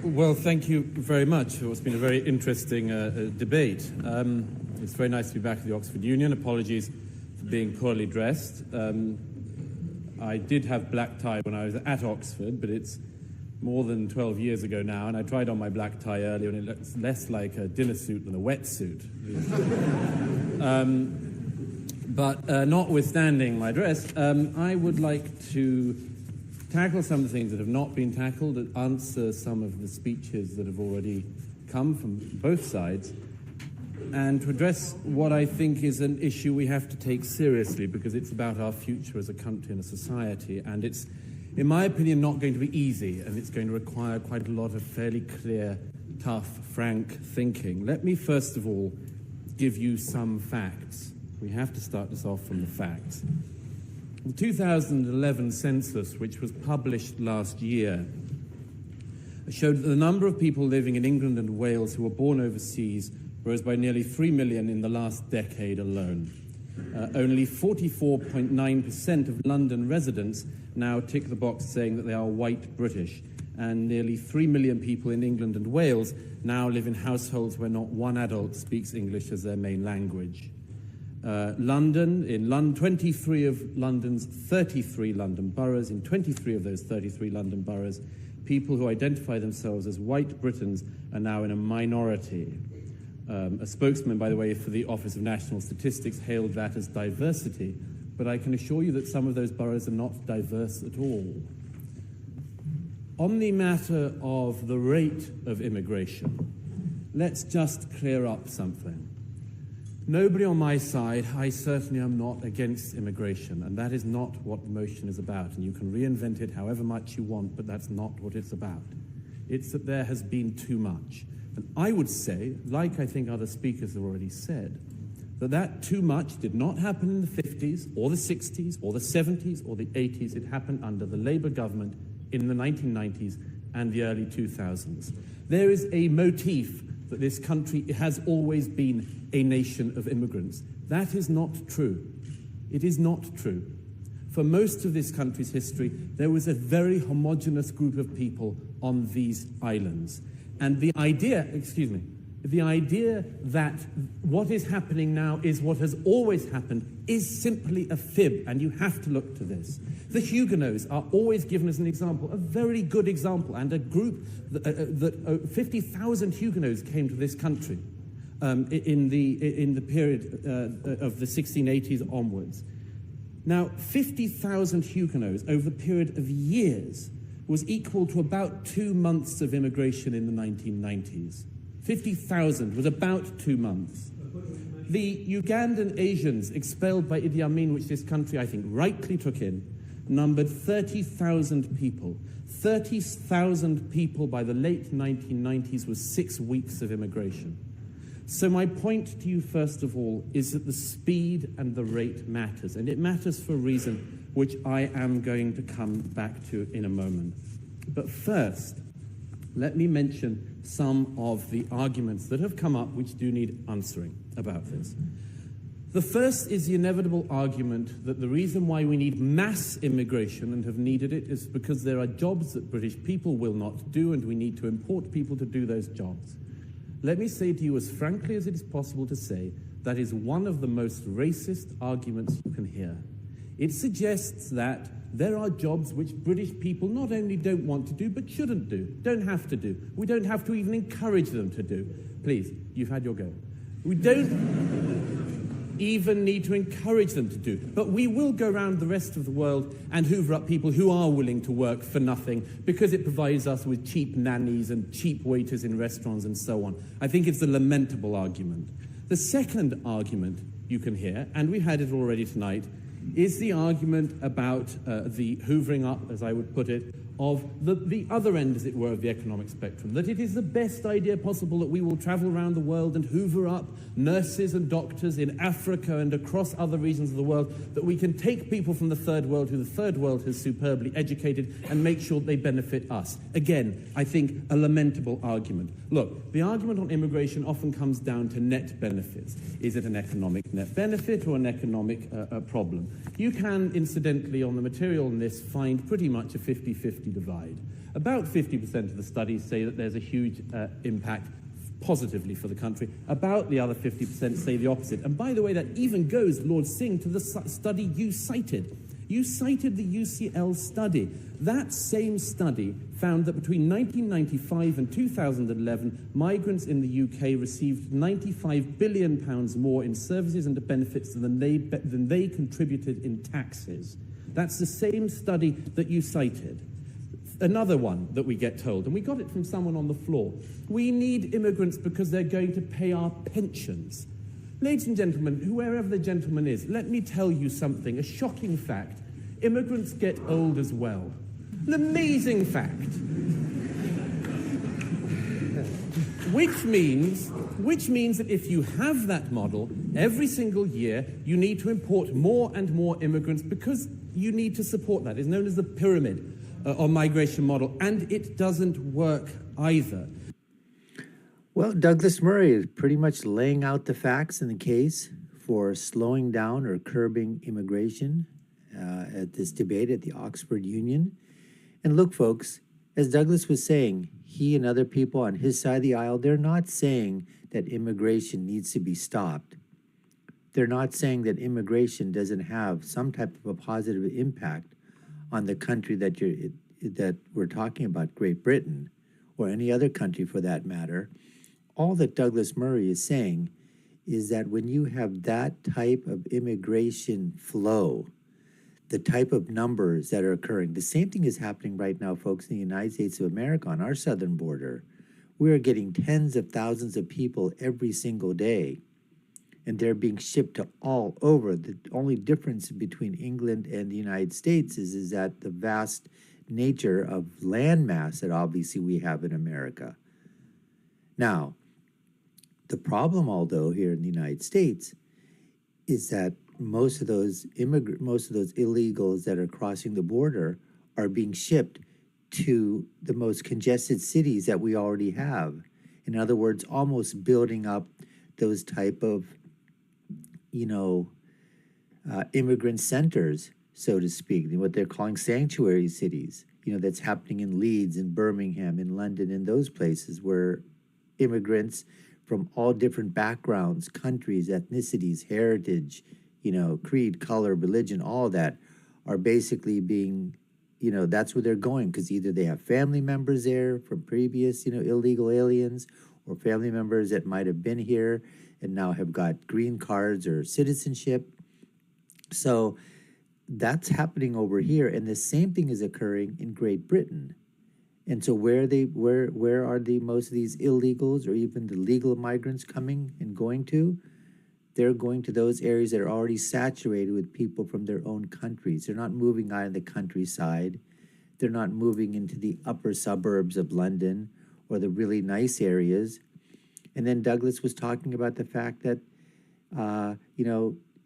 Well, thank you very much. It's been a very interesting debate. It's very nice to be back at the Oxford Union. Apologies for being poorly dressed. I did have black tie when I was at Oxford, but it's more than 12 years ago now, and I tried on my black tie earlier, and it looks less like a dinner suit than a wetsuit. But notwithstanding my dress, I would like to tackle some of the things that have not been tackled, and answer some of the speeches that have already come from both sides, and to address what I think is an issue we have to take seriously, because it's about our future as a country and a society, and it's, in my opinion, not going to be easy, and it's going to require quite a lot of fairly clear, tough, frank thinking. Let me first of all give you some facts. We have to start this off from the facts. The 2011 census, which was published last year, showed that the number of people living in England and Wales who were born overseas rose by nearly 3 million in the last decade alone. Only 44.9% of London residents now tick the box saying that they are white British, and nearly 3 million people in England and Wales now live in households where not one adult speaks English as their main language. 23 of London's 33 London boroughs, in 23 of those 33 London boroughs, people who identify themselves as white Britons are now in a minority. A spokesman, by the way, for the Office of National Statistics hailed that as diversity, but I can assure you that some of those boroughs are not diverse at all. On the matter of the rate of immigration, let's just clear up something. Nobody on my side, I certainly am not against immigration, and that is not what the motion is about, and you can reinvent it however much you want, but that's not what it's about. It's that there has been too much. And I would say, like I think other speakers have already said, that too much did not happen in the 50s, or the 60s, or the 70s, or the 80s. It happened under the Labour government in the 1990s and the early 2000s. There is a motif that this country has always been a nation of immigrants. That is not true. It is not true. For most of this country's history, there was a very homogenous group of people on these islands. And the idea that what is happening now is what has always happened is simply a fib, and you have to look to this. The Huguenots are always given as an example, a very good example, and a group that 50,000 Huguenots came to this country in the period of the 1680s onwards. Now, 50,000 Huguenots over the period of years was equal to about 2 months of immigration in the 1990s. 50,000 was about 2 months. The Ugandan Asians expelled by Idi Amin, which this country, I think, rightly took in, numbered 30,000 people. 30,000 people by the late 1990s was 6 weeks of immigration. So my point to you, first of all, is that the speed and the rate matters, and it matters for a reason which I am going to come back to in a moment. But first, let me mention some of the arguments that have come up which do need answering about this. The first is the inevitable argument that the reason why we need mass immigration and have needed it is because there are jobs that British people will not do, and we need to import people to do those jobs. Let me say to you as frankly as it is possible to say, that is one of the most racist arguments you can hear. It suggests that there are jobs which British people not only don't want to do, but shouldn't do, don't have to do. We don't have to even encourage them to do. Please, you've had your go. We don't even need to encourage them to do. But we will go around the rest of the world and hoover up people who are willing to work for nothing because it provides us with cheap nannies and cheap waiters in restaurants and so on. I think it's a lamentable argument. The second argument you can hear, and we had it already tonight, is the argument about the hoovering up, as I would put it, of the other end, as it were, of the economic spectrum, that it is the best idea possible that we will travel around the world and hoover up nurses and doctors in Africa and across other regions of the world, that we can take people from the third world who the third world has superbly educated and make sure they benefit us. Again, I think a lamentable argument. Look, the argument on immigration often comes down to net benefits. Is it an economic net benefit or an economic problem? You can, incidentally, on the material in this, find pretty much a 50-50 50-50 divide. About 50% of the studies say that there's a huge impact positively for the country. About the other 50% say the opposite. And by the way, that even goes, Lord Singh, to the study you cited. You cited the UCL study. That same study found that between 1995 and 2011, migrants in the UK received £95 billion more in services and benefits than they contributed in taxes. That's the same study that you cited. Another one that we get told, and we got it from someone on the floor, we need immigrants because they're going to pay our pensions. Ladies and gentlemen, whoever the gentleman is, let me tell you something, a shocking fact. Immigrants get old as well. An amazing fact. Which means that if you have that model, every single year you need to import more and more immigrants because you need to support that. It's known as the pyramid or migration model, and it doesn't work either. Well, Douglas Murray is pretty much laying out the facts in the case for slowing down or curbing immigration at this debate at the Oxford Union. And look, folks, as Douglas was saying, he and other people on his side of the aisle, they're not saying that immigration needs to be stopped. They're not saying that immigration doesn't have some type of a positive impact on the country that we're talking about, Great Britain, or any other country for that matter. All that Douglas Murray is saying is that when you have that type of immigration flow, the type of numbers that are occurring, the same thing is happening right now, folks, in the United States of America on our southern border. We are getting tens of thousands of people every single day, and they're being shipped to all over. The only difference between England and the United States is that the vast nature of landmass that obviously we have in America. Now, the problem, although, here in the United States is that most of those illegals that are crossing the border are being shipped to the most congested cities that we already have. In other words, almost building up those type of, immigrant centers, so to speak, what they're calling sanctuary cities. That's happening in Leeds, in Birmingham, in London, in those places where immigrants from all different backgrounds, countries, ethnicities, heritage, creed, color, religion, all that are basically being, that's where they're going because either they have family members there from previous, illegal aliens, or family members that might have been here and now have got green cards or citizenship. So that's happening over here, and the same thing is occurring in Great Britain. And so where are the most of these illegals or even the legal migrants coming and going to? They're going to those areas that are already saturated with people from their own countries. They're not moving out of the countryside. They're not moving into the upper suburbs of London or the really nice areas. And then Douglas was talking about the fact that,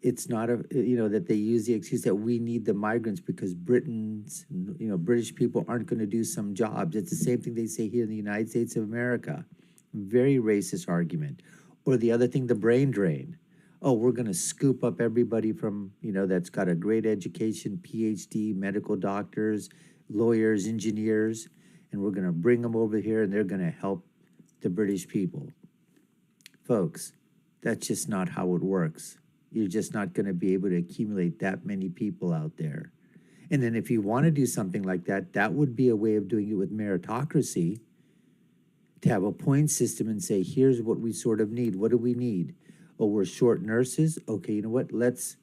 it's not that they use the excuse that we need the migrants because British people aren't going to do some jobs. It's the same thing they say here in the United States of America. Very racist argument. Or the other thing, the brain drain. Oh, we're going to scoop up everybody from, that's got a great education, PhD, medical doctors, lawyers, engineers, and we're going to bring them over here and they're going to help the British people. Folks, that's just not how it works. You're just not going to be able to accumulate that many people out there. And then if you want to do something like that, that would be a way of doing it with meritocracy, to have a point system and say, here's what we sort of need. What do we need? Oh, we're short nurses. Okay, you know what? Let's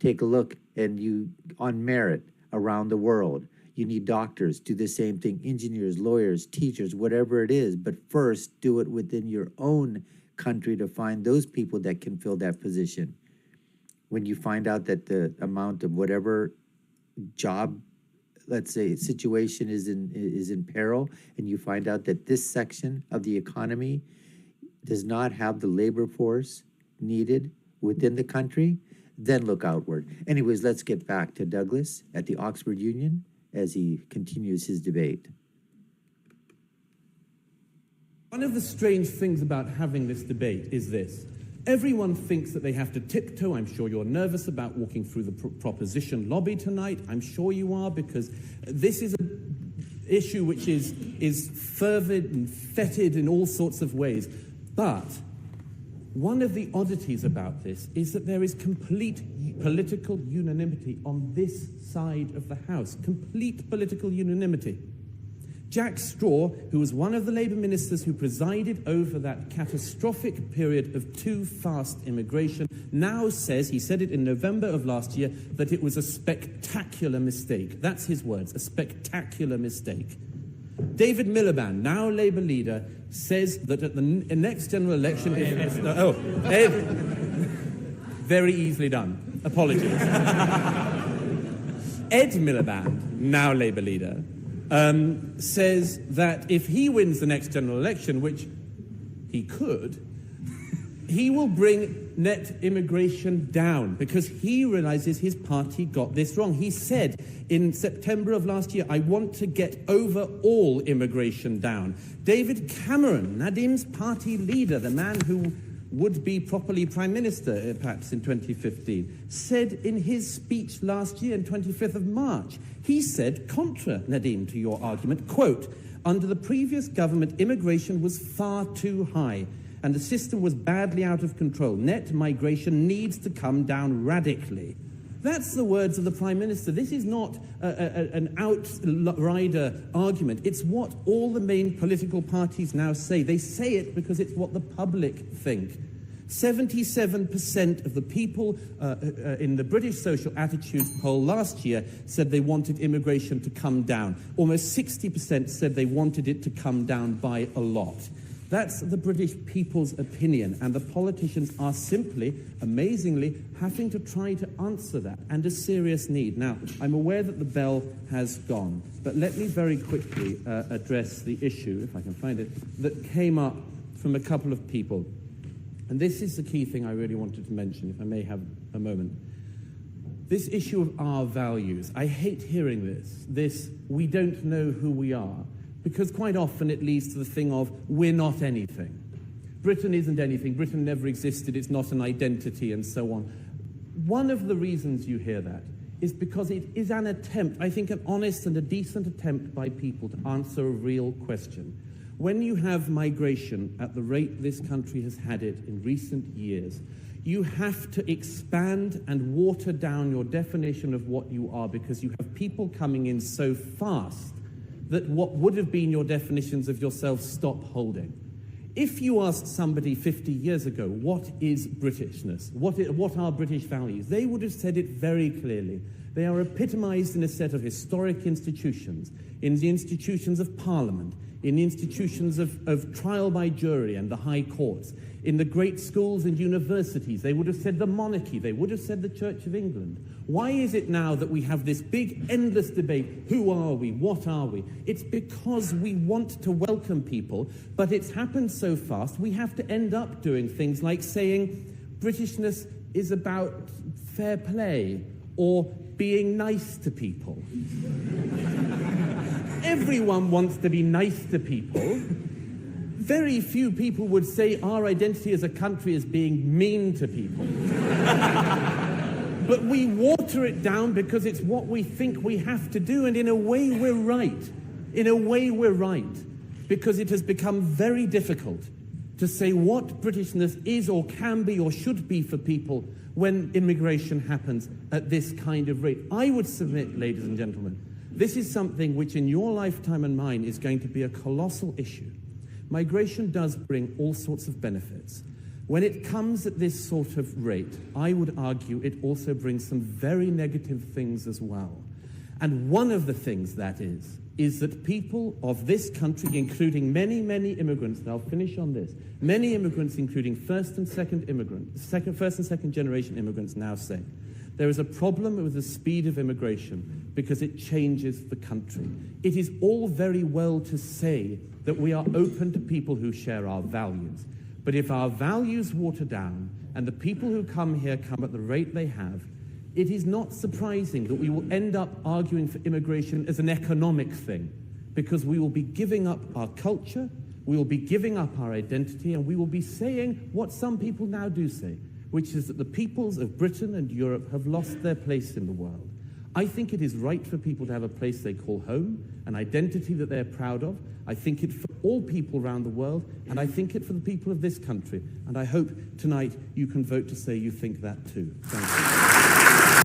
take a look on merit around the world. You need doctors, do the same thing, engineers, lawyers, teachers, whatever it is. But first, do it within your own country to find those people that can fill that position. When you find out that the amount of whatever job, let's say, situation is in peril, and you find out that this section of the economy does not have the labor force needed within the country, then look outward. Anyways, let's get back to Douglas at the Oxford Union as he continues his debate. One of the strange things about having this debate is this. Everyone thinks that they have to tiptoe. I'm sure you're nervous about walking through the proposition lobby tonight. I'm sure you are, because this is issue which is fervid and fetid in all sorts of ways. But one of the oddities about this is that there is complete political unanimity on this side of the House. Complete political unanimity. Jack Straw, who was one of the Labour ministers who presided over that catastrophic period of too fast immigration, now says, he said it in November of last year, that it was a spectacular mistake. That's his words, a spectacular mistake. David Miliband, now Labour leader, says that at the next general election... very easily done. Apologies. Ed Miliband, now Labour leader, says that if he wins the next general election, which he could, he will bring net immigration down because he realizes his party got this wrong. He said in September of last year, I want to get overall immigration down. David Cameron, Nadim's party leader, the man who would be properly Prime Minister, perhaps in 2015, said in his speech last year, on 25th of March, he said, contra, Nadim, to your argument, quote, under the previous government, immigration was far too high and the system was badly out of control. Net migration needs to come down radically. That's the words of the Prime Minister. This is not an outrider argument. It's what all the main political parties now say. They say it because it's what the public think. 77% of the people in the British Social Attitudes poll last year said they wanted immigration to come down. Almost 60% said they wanted it to come down by a lot. That's the British people's opinion, and the politicians are simply, amazingly, having to try to answer that, and a serious need. Now, I'm aware that the bell has gone, but let me very quickly address the issue, if I can find it, that came up from a couple of people. And this is the key thing I really wanted to mention, if I may have a moment. This issue of our values. I hate hearing this, we don't know who we are. Because quite often it leads to the thing of, we're not anything. Britain isn't anything. Britain never existed. It's not an identity, and so on. One of the reasons you hear that is because it is an attempt, I think an honest and a decent attempt by people to answer a real question. When you have migration at the rate this country has had it in recent years, you have to expand and water down your definition of what you are because you have people coming in so fast that what would have been your definitions of yourself stop holding. If you asked somebody 50 years ago, what is Britishness? What are British values? They would have said it very clearly. They are epitomized in a set of historic institutions, in the institutions of Parliament, in the institutions of trial by jury and the high courts, in the great schools and universities. They would have said the monarchy. They would have said the Church of England. Why is it now that we have this big, endless debate? Who are we? What are we? It's because we want to welcome people, but it's happened so fast, we have to end up doing things like saying Britishness is about fair play or being nice to people. Everyone wants to be nice to people. Very few people would say our identity as a country is being mean to people. But we water it down because it's what we think we have to do, and in a way we're right. In a way we're right, because it has become very difficult to say what Britishness is or can be or should be for people when immigration happens at this kind of rate. I would submit, ladies and gentlemen, this is something which in your lifetime and mine is going to be a colossal issue. Migration does bring all sorts of benefits. When it comes at this sort of rate, I would argue it also brings some very negative things as well. And one of the things that is that people of this country, including many, many immigrants, and I'll finish on this, many immigrants, including first and second generation immigrants now say, there is a problem with the speed of immigration because it changes the country. It is all very well to say that we are open to people who share our values. But if our values water down and the people who come here come at the rate they have, it is not surprising that we will end up arguing for immigration as an economic thing, because we will be giving up our culture, we will be giving up our identity, and we will be saying what some people now do say, which is that the peoples of Britain and Europe have lost their place in the world. I think it is right for people to have a place they call home, an identity that they're proud of. I think it for all people around the world, and I think it for the people of this country. And I hope tonight you can vote to say you think that too. Thank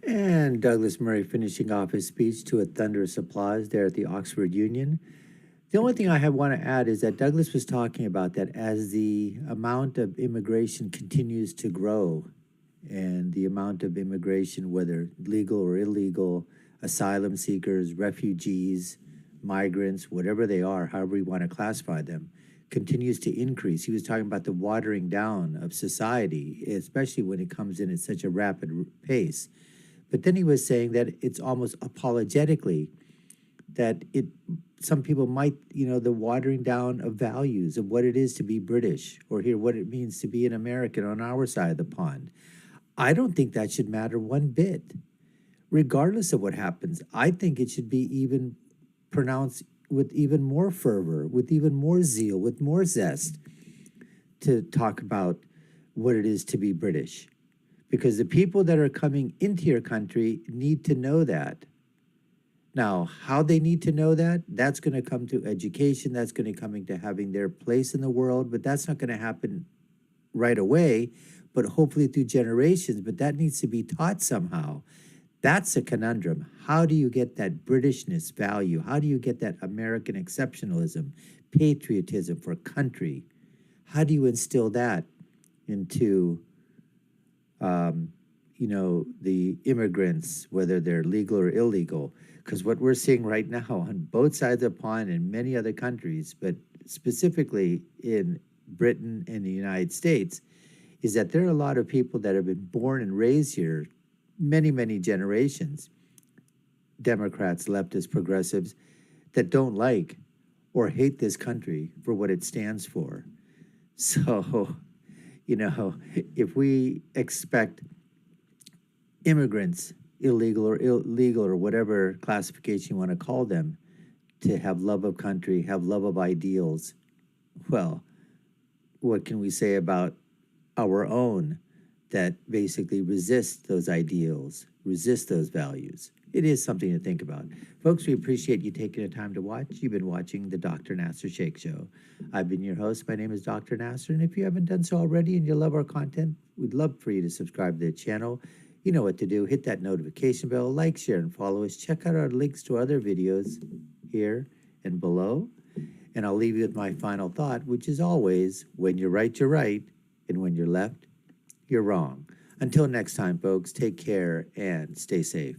you. And Douglas Murray finishing off his speech to a thunderous applause there at the Oxford Union. The only thing I want to add is that Douglas was talking about that as the amount of immigration continues to grow, and the amount of immigration, whether legal or illegal, asylum seekers, refugees, migrants, whatever they are, however you want to classify them, continues to increase. He was talking about the watering down of society, especially when it comes in at such a rapid pace. But then he was saying that it's almost apologetically that some people might, the watering down of values of what it is to be British, or here what it means to be an American on our side of the pond. I don't think that should matter one bit, regardless of what happens. I think it should be even pronounced with even more fervor, with even more zeal, with more zest to talk about what it is to be British. Because the people that are coming into your country need to know that. Now, how they need to know that, that's going to come to education, that's going to come into having their place in the world, but that's not going to happen right away, but hopefully through generations, but that needs to be taught somehow. That's a conundrum. How do you get that Britishness value? How do you get that American exceptionalism, patriotism for country? How do you instill that into, the immigrants, whether they're legal or illegal? Because what we're seeing right now on both sides of the pond in many other countries, but specifically in Britain and the United States, is that there are a lot of people that have been born and raised here many, many generations, Democrats, leftists, progressives, that don't like or hate this country for what it stands for. So, if we expect immigrants, illegal or whatever classification you want to call them, to have love of country, have love of ideals, well, what can we say about our own that basically resist those ideals, resist those values? It is something to think about. Folks, we appreciate you taking the time to watch. You've been watching the Dr. Nasir Shaikh Show. I've been your host. My name is Dr. Nasir, and if you haven't done so already and you love our content, we'd love for you to subscribe to the channel. You know what to do. Hit that notification bell, like, share, and follow us. Check out our links to other videos here and below. And I'll leave you with my final thought, which is always, when you're right, and when you're left, you're wrong. Until next time, folks, take care and stay safe.